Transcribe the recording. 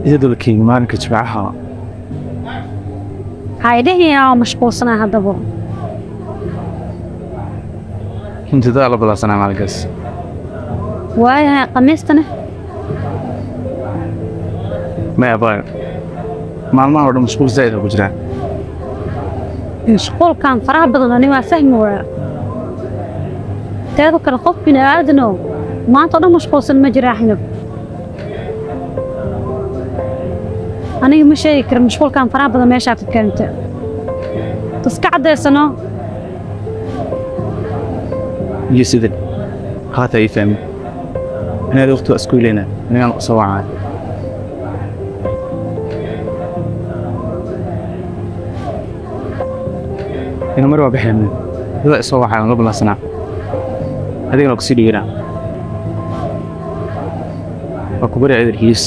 iyadoo la keenay maalinka jimcaha هايدهيا مشغولسنا هدبو inta la balaasanaa maalinkaas واي قميصتنا ma abaa maalmaha oo dhan mashquul zaid ah ku jiraan مشغول كان فراغ بدن أنا ما فهم ولا تذكر الخوف من آدنو ما ترى مشغول سن مجراحنا أنا مش هيك مشغول كان فراغ بدن ما شافت كانت تسقعد سنة iyo sidin haata ay fahmi inaad waqti isku leena inaan soo wacay ina mar waa bixin dad soo wacay oo balaasanaa adigana ku sii dhigana waa ku bari ciidan hiis